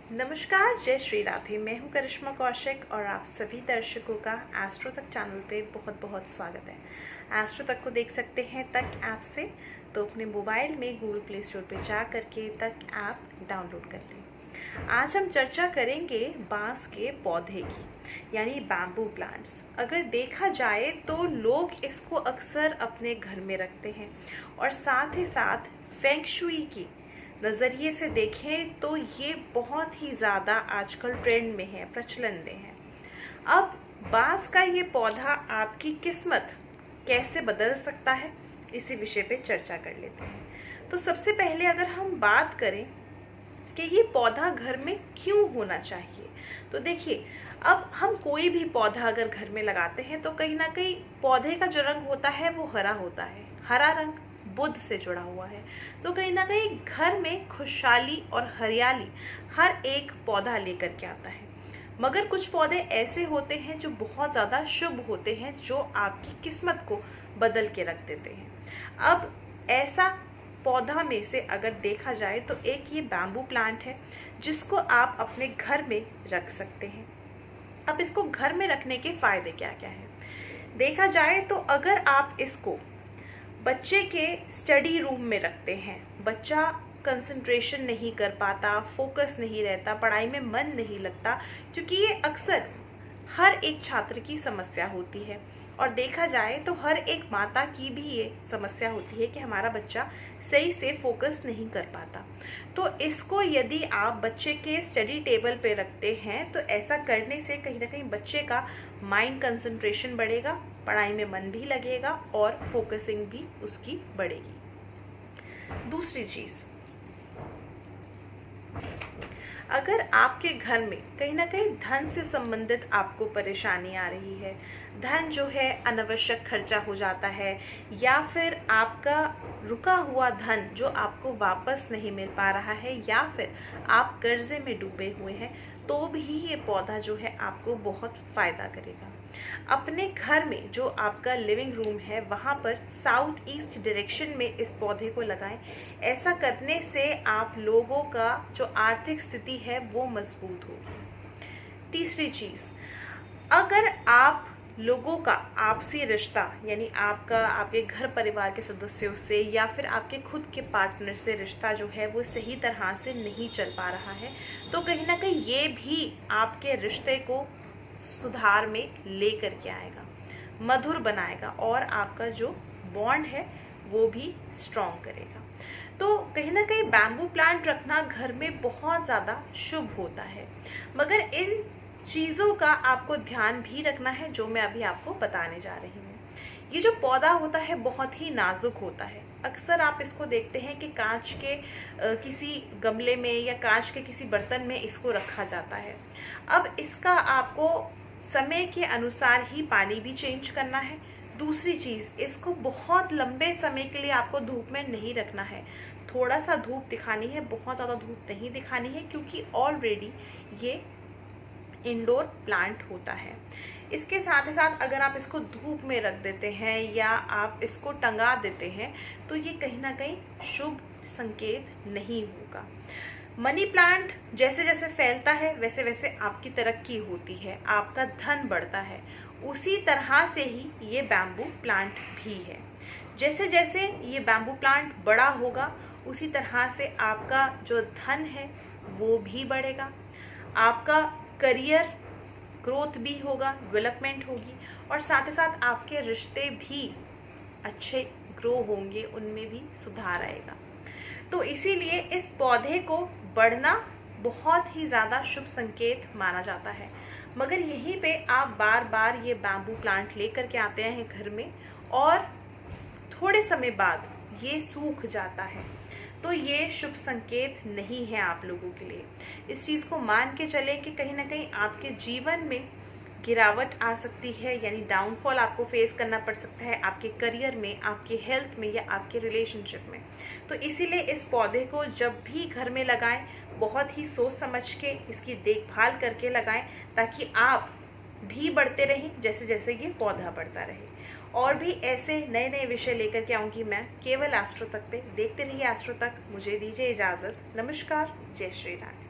नमस्कार, जय श्री राधे। मैं हूं करिश्मा कौशिक और आप सभी दर्शकों का एस्ट्रो तक चैनल पे बहुत बहुत स्वागत है। एस्ट्रो तक को देख सकते हैं तक ऐप से, तो अपने मोबाइल में गूगल प्ले स्टोर पे जा करके तक ऐप डाउनलोड कर लें। आज हम चर्चा करेंगे बांस के पौधे की, यानी बैम्बू प्लांट्स। अगर देखा जाए तो लोग इसको अक्सर अपने घर में रखते हैं और साथ ही साथ फेंग शुई की नज़रिए से देखें तो ये बहुत ही ज़्यादा आजकल ट्रेंड में है, प्रचलन में है। अब बांस का ये पौधा आपकी किस्मत कैसे बदल सकता है, इसी विषय पे चर्चा कर लेते हैं। तो सबसे पहले अगर हम बात करें कि ये पौधा घर में क्यों होना चाहिए, तो देखिए, अब हम कोई भी पौधा अगर घर में लगाते हैं तो कहीं ना कहीं पौधे का जो रंग होता है वो हरा होता है। हरा रंग बुध से जुड़ा हुआ है, तो कहीं ना कहीं घर में खुशहाली और हरियाली हर एक पौधा लेकर के आता है। मगर कुछ पौधे ऐसे होते हैं जो बहुत ज़्यादा शुभ होते हैं, जो आपकी किस्मत को बदल के रख देते हैं। अब ऐसा पौधा में से अगर देखा जाए तो एक ये बैम्बू प्लांट है, जिसको आप अपने घर में रख सकते हैं। अब इसको घर में रखने के फ़ायदे क्या क्या हैं, देखा जाए तो अगर आप इसको बच्चे के स्टडी रूम में रखते हैं, बच्चा कंसंट्रेशन नहीं कर पाता, फोकस नहीं रहता, पढ़ाई में मन नहीं लगता, क्योंकि ये अक्सर हर एक छात्र की समस्या होती है और देखा जाए तो हर एक माता की भी ये समस्या होती है कि हमारा बच्चा सही से फोकस नहीं कर पाता। तो इसको यदि आप बच्चे के स्टडी टेबल पे रखते हैं तो ऐसा करने से कहीं ना कहीं बच्चे का माइंड कंसंट्रेशन बढ़ेगा, पढ़ाई में मन भी लगेगा और फोकसिंग भी उसकी बढ़ेगी। दूसरी चीज़, अगर आपके घर में कहीं ना कहीं धन से संबंधित आपको परेशानी आ रही है, धन जो है अनावश्यक खर्चा हो जाता है, या फिर आपका रुका हुआ धन जो आपको वापस नहीं मिल पा रहा है, या फिर आप कर्जे में डूबे हुए हैं, तो भी ये पौधा जो है आपको बहुत फ़ायदा करेगा। अपने घर में जो आपका लिविंग रूम है वहाँ पर साउथ ईस्ट डायरेक्शन में इस पौधे को लगाएं। ऐसा करने से आप लोगों का जो आर्थिक स्थिति है वो मजबूत होगी। तीसरी चीज़, अगर आप लोगों का आपसी रिश्ता, यानी आपका आपके घर परिवार के सदस्यों से या फिर आपके खुद के पार्टनर से रिश्ता जो है वो सही तरह से नहीं चल पा रहा है, तो कहीं ना कहीं ये भी आपके रिश्ते को सुधार में ले करके आएगा, मधुर बनाएगा और आपका जो बॉन्ड है वो भी स्ट्रॉन्ग करेगा। तो कहीं ना कहीं बैम्बू प्लांट रखना घर में बहुत ज़्यादा शुभ होता है, मगर इन चीज़ों का आपको ध्यान भी रखना है जो मैं अभी आपको बताने जा रही हूँ। ये जो पौधा होता है बहुत ही नाजुक होता है। अक्सर आप इसको देखते हैं कि कांच के किसी गमले में या कांच के किसी बर्तन में इसको रखा जाता है। अब इसका आपको समय के अनुसार ही पानी भी चेंज करना है। दूसरी चीज़, इसको बहुत लंबे समय के लिए आपको धूप में नहीं रखना है। थोड़ा सा धूप दिखानी है, बहुत ज़्यादा धूप नहीं दिखानी है, क्योंकि ऑलरेडी ये इंडोर प्लांट होता है। इसके साथ ही साथ अगर आप इसको धूप में रख देते हैं या आप इसको टंगा देते हैं तो ये कहीं ना कहीं शुभ संकेत नहीं होगा। मनी प्लांट जैसे जैसे फैलता है वैसे वैसे आपकी तरक्की होती है, आपका धन बढ़ता है। उसी तरह से ही ये बैम्बू प्लांट भी है। जैसे जैसे ये बैम्बू प्लांट बड़ा होगा उसी तरह से आपका जो धन है वो भी बढ़ेगा, आपका करियर ग्रोथ भी होगा, डेवलपमेंट होगी, और साथ ही साथ आपके रिश्ते भी अच्छे ग्रो होंगे, उनमें भी सुधार आएगा। तो इसीलिए इस पौधे को बढ़ना बहुत ही ज़्यादा शुभ संकेत माना जाता है। मगर यहीं पे आप बार बार ये बैम्बू प्लांट लेकर के आते हैं घर में और थोड़े समय बाद ये सूख जाता है, तो ये शुभ संकेत नहीं है आप लोगों के लिए। इस चीज़ को मान के चलें कि कहीं ना कहीं आपके जीवन में गिरावट आ सकती है, यानी डाउनफॉल आपको फेस करना पड़ सकता है आपके करियर में, आपके हेल्थ में या आपके रिलेशनशिप में। तो इसीलिए इस पौधे को जब भी घर में लगाएं बहुत ही सोच समझ के इसकी देखभाल करके लगाएं, ताकि आप भी बढ़ते रहें जैसे जैसे ये पौधा बढ़ता रहे। और भी ऐसे नए नए विषय लेकर के आऊँगी मैं केवल एस्ट्रो तक पे। देखते रहिए एस्ट्रो तक। मुझे दीजिए इजाज़त। नमस्कार, जय श्री राधे।